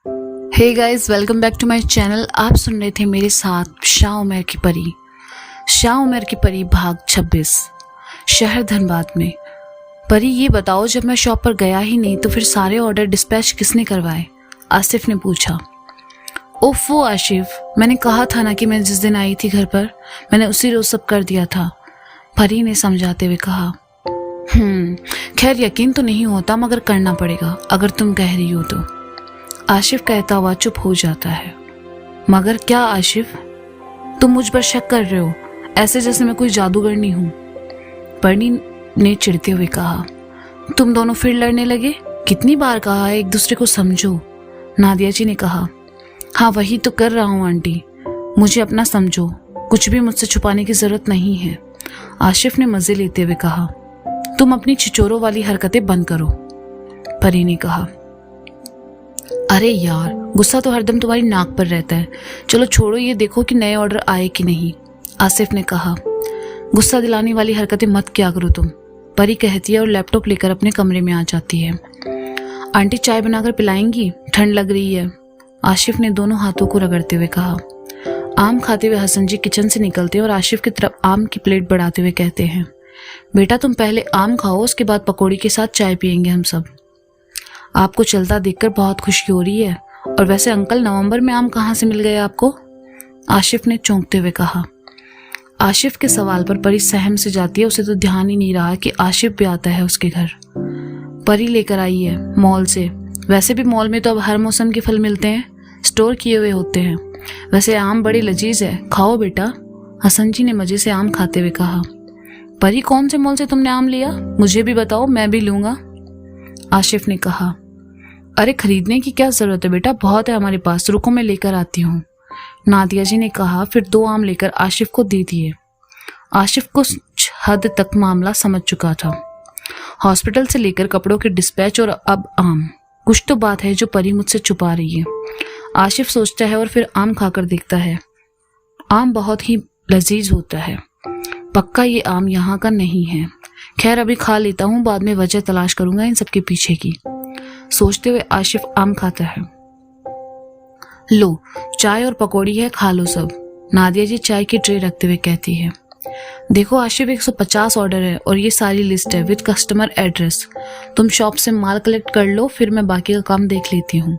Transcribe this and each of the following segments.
Hey guys, welcome back to my channel. आप सुन रहे थे मेरे साथ शाह उमर की परी। शाह उमर की परी भाग 26। शहर धनबाद में। परी, ये बताओ, जब मैं शॉप पर गया ही नहीं तो फिर सारे ऑर्डर डिस्पैच किसने करवाए? आसिफ ने पूछा। ओफो आशिफ, मैंने कहा था ना कि मैं जिस दिन आई थी घर पर मैंने उसी रोज सब कर दिया था, परी ने समझाते हुए कहा। खैर यकीन तो नहीं होता, मगर करना पड़ेगा अगर तुम कह रही हो तो। आशिफ कहता हुआ चुप हो जाता है। मगर क्या आशिफ, तुम मुझ पर शक कर रहे हो, ऐसे जैसे मैं कोई जादूगरनी हूं, परी ने चिढ़ते हुए कहा। तुम दोनों फिर लड़ने लगे? कितनी बार कहा है एक दूसरे को समझो, नादिया जी ने कहा। हाँ वही तो कर रहा हूँ आंटी, मुझे अपना समझो, कुछ भी मुझसे छुपाने की जरूरत नहीं है, आशिफ ने मजे लेते हुए कहा। तुम अपनी छिचोरों वाली हरकतें बंद करो, परी ने कहा। अरे यार, गुस्सा तो हरदम तुम्हारी नाक पर रहता है। चलो छोड़ो, ये देखो कि नए ऑर्डर आए कि नहीं, आसिफ ने कहा। गुस्सा दिलाने वाली हरकतें मत किया करो तुम, परी कहती है और लैपटॉप लेकर अपने कमरे में आ जाती है। आंटी चाय बनाकर पिलाएंगी, ठंड लग रही है, आशिफ ने दोनों हाथों को रगड़ते हुए कहा। आम खाते हुए हसन जी किचन से निकलते हैं और आशिफ की तरफ आम की प्लेट बढ़ाते हुए कहते हैं, बेटा तुम पहले आम खाओ, उसके बाद पकौड़ी के साथ चाय पियेंगे हम सब। आपको चलता देखकर बहुत खुशी हो रही है, और वैसे अंकल नवंबर में आम कहाँ से मिल गए आपको? आशिफ ने चौंकते हुए कहा। आशिफ के सवाल पर परी सहम से जाती है, उसे तो ध्यान ही नहीं रहा कि आशिफ भी आता है उसके घर। परी लेकर आई है मॉल से, वैसे भी मॉल में तो अब हर मौसम के फल मिलते हैं, स्टोर किए हुए होते हैं। वैसे आम बड़ी लजीज है, खाओ बेटा, हसन जी ने मजे से आम खाते हुए कहा। परी, कौन से मॉल से तुमने आम लिया, मुझे भी बताओ, मैं भी लूंगा, आशिफ ने कहा। अरे खरीदने की क्या जरूरत है बेटा, बहुत है हमारे पास, रुको मैं लेकर आती हूँ, नादिया जी ने कहा। फिर 2 आम लेकर आशिफ को दे दिए। आशिफ कुछ हद तक मामला समझ चुका था। हॉस्पिटल से लेकर कपड़ों के डिस्पैच और अब आम, कुछ तो बात है जो परी मुझसे छुपा रही है, आशिफ सोचता है और फिर आम खाकर देखता है। आम बहुत ही लजीज होता है, पक्का ये आम यहाँ का नहीं है। खैर अभी खा लेता हूँ, बाद में वजह तलाश करूंगा इन सबके पीछे की, सोचते हुए आशिफ आम खाता है। लो चाय और पकौड़ी है, खा लो सब, नादिया जी चाय की ट्रे रखते हुए कहती है। देखो आशिफ, 150 ऑर्डर है और ये सारी लिस्ट है विद कस्टमर एड्रेस, तुम शॉप से माल कलेक्ट कर लो, फिर मैं बाकी का काम देख लेती हूँ,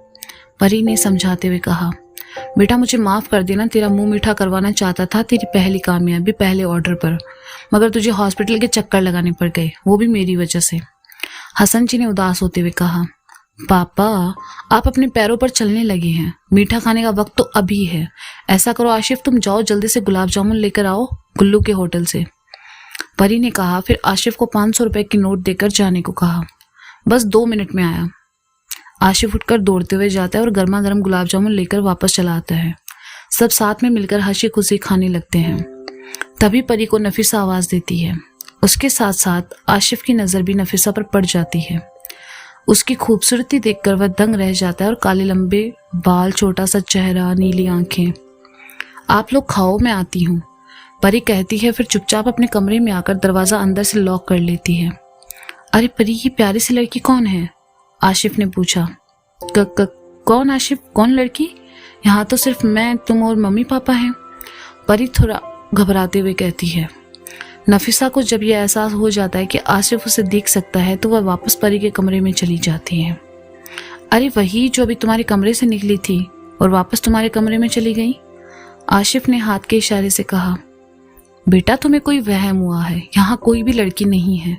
परी ने समझाते हुए कहा। बेटा मुझे माफ कर देना, तेरा मुंह मीठा करवाना चाहता था तेरी पहली कामयाबी पहले ऑर्डर पर, मगर तुझे हॉस्पिटल के चक्कर लगाने पड़ गए, वो भी मेरी वजह से, हसन जी ने उदास होते हुए कहा। पापा, आप अपने पैरों पर चलने लगे हैं, मीठा खाने का वक्त तो अभी है। ऐसा करो आशिफ, तुम जाओ जल्दी से गुलाब जामुन लेकर आओ गुल्लू के होटल से, परी ने कहा। फिर आशिफ को 500 रुपए की नोट देकर जाने को कहा। बस 2 मिनट में आया। आशिफ उठकर दौड़ते हुए जाता है और गर्मा गर्म गुलाब जामुन लेकर वापस चला आता है। सब साथ में मिलकर हंसी खुशी खाने लगते हैं। तभी परी को नफीसा आवाज देती है। उसके साथ साथ आशिफ की नजर भी नफीसा पर पड़ जाती है। उसकी खूबसूरती देखकर वह दंग रह जाता है और काले लंबे बाल, छोटा सा चेहरा, नीली आंखें। आप लोग खाओ, मैं आती हूँ, परी कहती है। फिर चुपचाप अपने कमरे में आकर दरवाजा अंदर से लॉक कर लेती है। अरे परी, ये प्यारी सी लड़की कौन है, आशिफ ने पूछा। कौन आशिफ, कौन लड़की? यहाँ तो सिर्फ मैं, तुम और मम्मी पापा हैं, परी थोड़ा घबराते हुए कहती है। नफीसा को जब यह एहसास हो जाता है कि आशिफ उसे देख सकता है तो वह वापस परी के कमरे में चली जाती है। अरे वही जो अभी तुम्हारे कमरे से निकली थी और वापस तुम्हारे कमरे में चली गई, आशिफ ने हाथ के इशारे से कहा। बेटा तुम्हें कोई वहम हुआ है, यहाँ कोई भी लड़की नहीं है।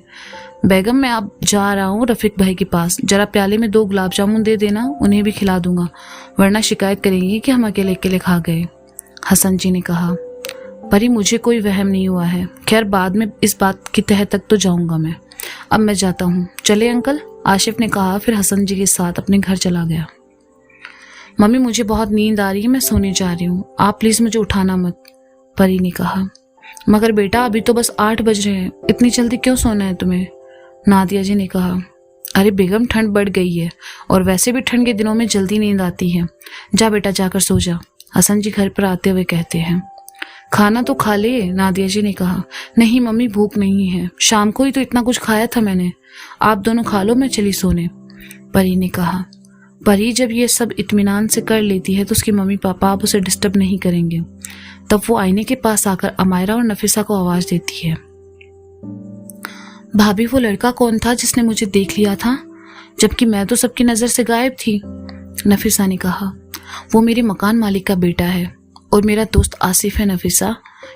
बेगम, मैं अब जा रहा हूँ रफीक भाई के पास, जरा प्याले में 2 गुलाब जामुन दे देना, उन्हें भी खिला दूंगा, वरना शिकायत करेंगे कि हम अकेले अकेले खा गए, हसन जी ने कहा। परी, मुझे कोई वहम नहीं हुआ है, खैर बाद में इस बात की तह तक तो जाऊंगा मैं, अब मैं जाता हूँ, चले अंकल, आशिफ ने कहा। फिर हसन जी के साथ अपने घर चला गया। मम्मी मुझे बहुत नींद आ रही है, मैं सोने जा रही हूँ, आप प्लीज मुझे उठाना मत, परी ने कहा। मगर बेटा अभी तो बस 8 बज रहे हैं, इतनी जल्दी क्यों सोना है तुम्हें, नादिया जी ने कहा। अरे बेगम, ठंड बढ़ गई है और वैसे भी ठंड के दिनों में जल्दी नींद आती है, जा बेटा जाकर सो जा, हसन जी घर पर आते हुए कहते हैं। खाना तो खा ले, नादिया जी ने कहा। नहीं मम्मी, भूख नहीं है, शाम को ही तो इतना कुछ खाया था मैंने, आप दोनों खा लो, मैं चली सोने, परी ने कहा। परी जब ये सब इत्मीनान से कर लेती है तो उसकी मम्मी पापा अब उसे डिस्टर्ब नहीं करेंगे। तब वो आईने के पास आकर अमायरा और नफीसा को आवाज देती है, भाभी वो लड़का कौन था जिसने मुझे देख लिया था, जबकि मैं तो सबकी नजर से गायब थी। नफीसा ने कहा, वो मेरे मकान मालिक का बेटा है और मेरा दोस्त आसिफ है। नफीसा,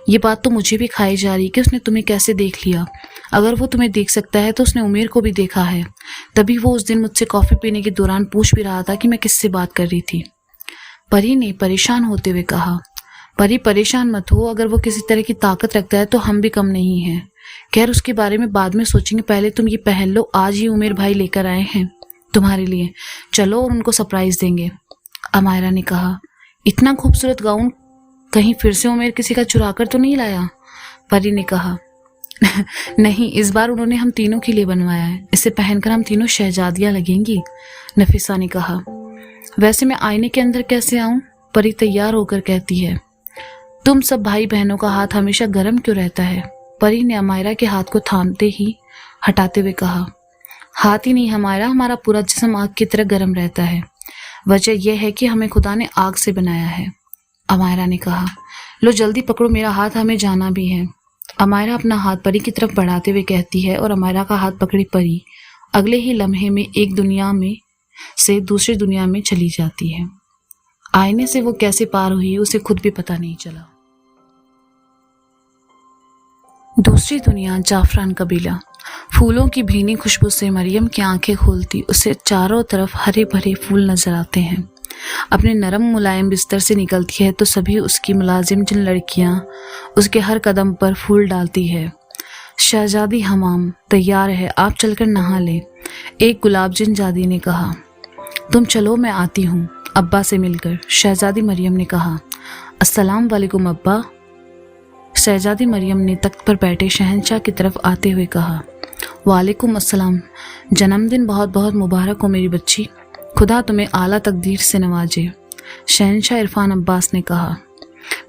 ये बात तो मुझे भी खाई जा रही कि उसने तुम्हें कैसे देख लिया। अगर वो तुम्हें देख सकता है तो उसने उमेर को भी देखा है, तभी वो उस दिन मुझसे कॉफी पीने के दौरान पूछ भी रहा था कि मैं किससे बात कर रही थी। परी ने परेशान होते हुए कहा, परी परेशान मत हो, अगर वो किसी तरह की ताकत रखता है तो हम भी कम नहीं हैं। खैर उसके बारे में बाद में सोचेंगे, पहले तुम ये पहन लो, आज ही उमेर भाई लेकर आए हैं तुम्हारे लिए, चलो और उनको सरप्राइज देंगे। अमायरा ने कहा, इतना खूबसूरत गाउन कहीं फिर से उमेर किसी का चुरा कर तो नहीं लाया? परी ने कहा, नहीं, इस बार उन्होंने हम तीनों के लिए बनवाया है, इसे पहनकर हम तीनों शहजादियां लगेंगी। नफीसा ने कहा, वैसे मैं आईने के अंदर कैसे आऊं? परी तैयार होकर कहती है, तुम सब भाई बहनों का हाथ हमेशा गर्म क्यों रहता है? परी ने अमायरा के हाथ को थामते ही हटाते हुए कहा, हाथ ही नहीं अमायरा, हमारा पूरा जिस्म आग की तरह गर्म रहता है। वजह यह है कि हमें खुदा ने आग से बनाया है। अमायरा ने कहा, लो जल्दी पकड़ो मेरा हाथ, हमें जाना भी है। अमायरा अपना हाथ परी की तरफ बढ़ाते हुए कहती है और अमायरा का हाथ पकड़ी परी अगले ही लम्हे में एक दुनिया में से दूसरी दुनिया में चली जाती है। आईने से वो कैसे पार हुई उसे खुद भी पता नहीं चला। दूसरी दुनिया, जाफरान कबीला। फूलों की भीनी खुशबू से मरियम की आंखें खोलती उसे चारों तरफ हरे भरे फूल नजर आते हैं। अपने नरम मुलायम बिस्तर से निकलती है तो सभी उसकी मुलाजिम जिन लड़कियां उसके हर कदम पर फूल डालती है। शहजादी हमाम तैयार है, आप चलकर नहा लें, एक गुलाब जिन जादी ने कहा। तुम चलो, मैं आती हूँ अब्बा से मिलकर, शहजादी मरियम ने कहा। अस्सलाम वालेकुम अब्बा, शहजादी मरियम ने तख्त पर बैठे शहंशाह की तरफ आते हुए कहा। वालेकुम अस्सलाम, जन्मदिन बहुत बहुत मुबारक हो मेरी बच्ची, खुदा तुम्हें आला तकदीर से नवाजे, शहंशाह इरफान अब्बास ने कहा।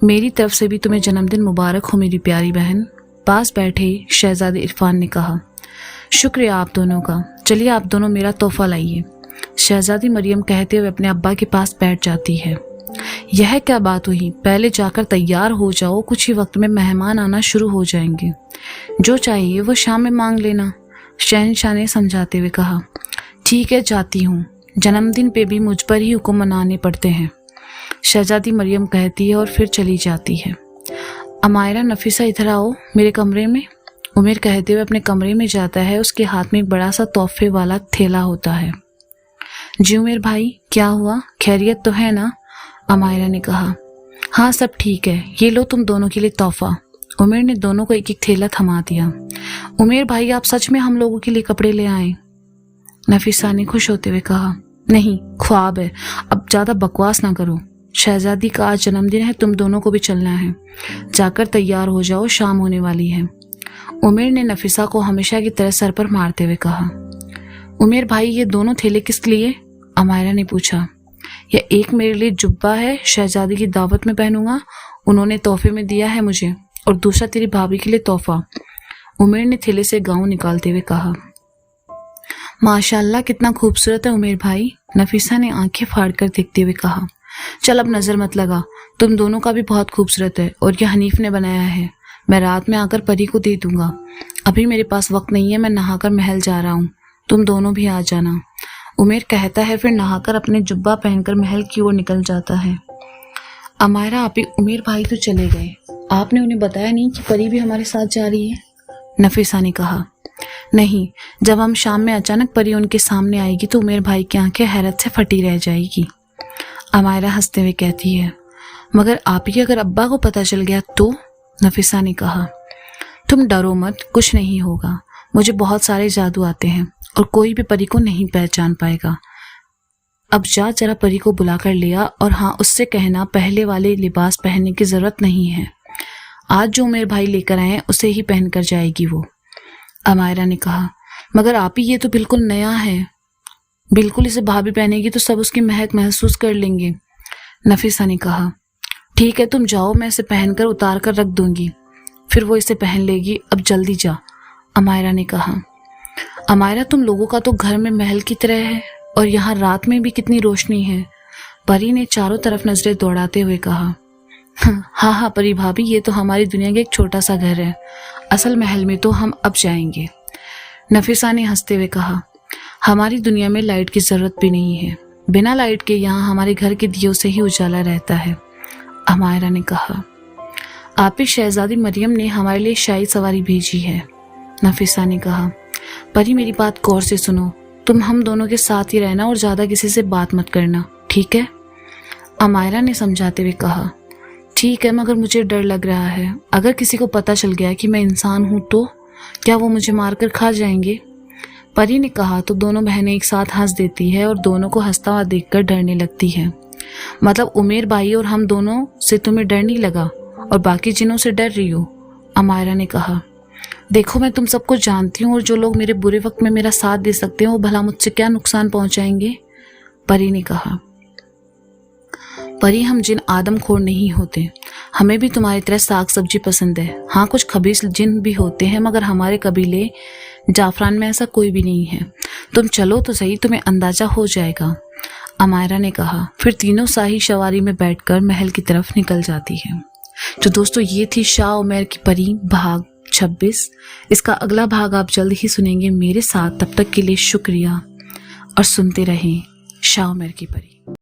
मेरी तरफ से भी तुम्हें जन्मदिन मुबारक हो मेरी प्यारी बहन, पास बैठे शहजादे इरफान ने कहा। शुक्रिया आप दोनों का, चलिए आप दोनों मेरा तोहफा लाइए, शहजादी मरियम कहते हुए अपने अब्बा के पास बैठ जाती है। यह क्या बात हुई, पहले जाकर तैयार हो जाओ, कुछ ही वक्त में मेहमान आना शुरू हो जाएंगे, जो चाहिए वो शाम में मांग लेना, शहंशाह ने समझाते हुए कहा। ठीक है, जाती हूँ, जन्मदिन पे भी मुझ पर ही हुक्म मनाने पड़ते हैं, शहजादी मरियम कहती है और फिर चली जाती है। अमायरा, नफीसा इधर आओ मेरे कमरे में, उमेर कहते हुए अपने कमरे में जाता है। उसके हाथ में एक बड़ा सा तोहफे वाला थैला होता है। जी उमेर भाई, क्या हुआ, खैरियत तो है ना? अमायरा ने कहा। हाँ सब ठीक है, ये लो तुम दोनों के लिए तोहफा। उमेर ने दोनों को एक एक थैला थमा दिया। उमेर भाई, आप सच में हम लोगों के लिए कपड़े ले आए? नफीसा ने खुश होते हुए कहा। नहीं, ख्वाब है, अब ज्यादा बकवास ना करो, शहजादी का आज जन्मदिन है, तुम दोनों को भी चलना है, जाकर तैयार हो जाओ, शाम होने वाली है। उमेर ने नफीसा को हमेशा की तरह सर पर मारते हुए कहा। उमेर भाई, ये दोनों थैले किस लिए? अमायरा ने पूछा। यह एक मेरे लिए जुब्बा है, शहजादी की दावत में पहनूंगा, उन्होंने तोहफे में दिया है मुझे, और दूसरा तेरी भाभी के लिए तोहफा। उमेर ने थैले से गाउन निकालते हुए कहा। माशाल्लाह, कितना खूबसूरत है उमेर भाई, नफीसा ने आंखें फाड़कर देखते हुए कहा। चल अब नजर मत लगा, तुम दोनों का भी बहुत खूबसूरत है, और यह हनीफ ने बनाया है, मैं रात में आकर परी को दे दूंगा। अभी मेरे पास वक्त नहीं है, मैं नहाकर महल जा रहा हूँ, तुम दोनों भी आ जाना, उमेर कहता है, फिर नहाकर अपने जुब्बा पहनकर महल की ओर निकल जाता है। अमायरा, आप ही उमेर भाई तो चले गए, आपने उन्हें बताया नहीं कि परी भी हमारे साथ जा रही है? नफीसा ने कहा। नहीं, जब हम शाम में अचानक परी उनके सामने आएगी तो उमेर भाई की आंखें हैरत से फटी रह जाएगी। अमायरा हंसते हुए कहती है। मगर आप ही अगर अब्बा को पता चल गया तो? नफीसा ने कहा। तुम डरो मत, कुछ नहीं होगा, मुझे बहुत सारे जादू आते हैं और कोई भी परी को नहीं पहचान पाएगा। अब जा जरा परी को बुला कर लिया, और हाँ, उससे कहना पहले वाले लिबास पहनने की जरूरत नहीं है, आज जो उमेर भाई लेकर आए हैं उसे ही पहनकर जाएगी वो। अमायरा ने कहा। मगर आप ही, ये तो बिल्कुल नया है, बिल्कुल इसे भाभी पहनेगी तो सब उसकी महक महसूस कर लेंगे। नफीसा ने कहा। ठीक है, तुम जाओ, मैं इसे पहनकर उतार कर रख दूंगी, फिर वो इसे पहन लेगी, अब जल्दी जा, अमायरा ने कहा। अमायरा, तुम लोगों का तो घर में महल की तरह है, اور یہاں رات میں بھی کتنی روشنی ہے۔ پری نے چاروں طرف نظریں دوڑاتے ہوئے کہا، ہاں ہاں پری بھابھی، یہ تو ہماری دنیا کا ایک چھوٹا سا گھر ہے، اصل محل میں تو ہم اب جائیں گے۔ نفیسہ نے ہنستے ہوئے کہا، ہماری دنیا میں لائٹ کی ضرورت بھی نہیں ہے، بنا لائٹ کے یہاں ہمارے گھر کے دیوں سے ہی اجالا رہتا ہے۔ امائرا نے کہا، آپ ہی شہزادی مریم نے ہمارے لیے شاہی سواری بھیجی ہے۔ نفیسہ نے کہا، پری میری بات غور سے سنو، تم ہم دونوں کے ساتھ ہی رہنا اور زیادہ کسی سے بات مت کرنا، ٹھیک ہے؟ امائرا نے سمجھاتے ہوئے کہا، ٹھیک ہے، مگر مجھے ڈر لگ رہا ہے، اگر کسی کو پتہ چل گیا کہ میں انسان ہوں تو کیا وہ مجھے مار کر کھا جائیں گے؟ پری نے کہا تو دونوں بہنیں ایک ساتھ ہنس دیتی ہے اور دونوں کو ہنستا ہوا دیکھ کر ڈرنے لگتی ہے۔ مطلب عمیر بھائی اور ہم دونوں سے تمہیں ڈر نہیں لگا اور باقی جنوں سے ڈر رہی ہو؟ امائرا نے کہا، دیکھو میں تم سب کو جانتی ہوں اور جو لوگ میرے برے وقت میں میرا ساتھ دے سکتے ہیں وہ بھلا مجھ سے کیا نقصان پہنچائیں گے؟ پری نے کہا، پری ہم جن آدم خور نہیں ہوتے، ہمیں بھی تمہاری طرح ساگ سبزی پسند ہے۔ ہاں کچھ خبیث جن بھی ہوتے ہیں مگر ہمارے قبیلے جعفران میں ایسا کوئی بھی نہیں ہے۔ تم چلو تو صحیح، تمہیں اندازہ ہو جائے گا۔ امائرا نے کہا، پھر تینوں شاہی سواری میں بیٹھ کر محل کی طرف نکل جاتی ہے۔ تو دوستو یہ تھی شاہ عمیر کی پری بھاگ 26۔ اس کا اگلا بھاگ آپ جلد ہی سنیں گے میرے ساتھ۔ تب تک کے لیے شکریہ اور سنتے رہیں شاہ عمیر کی پری۔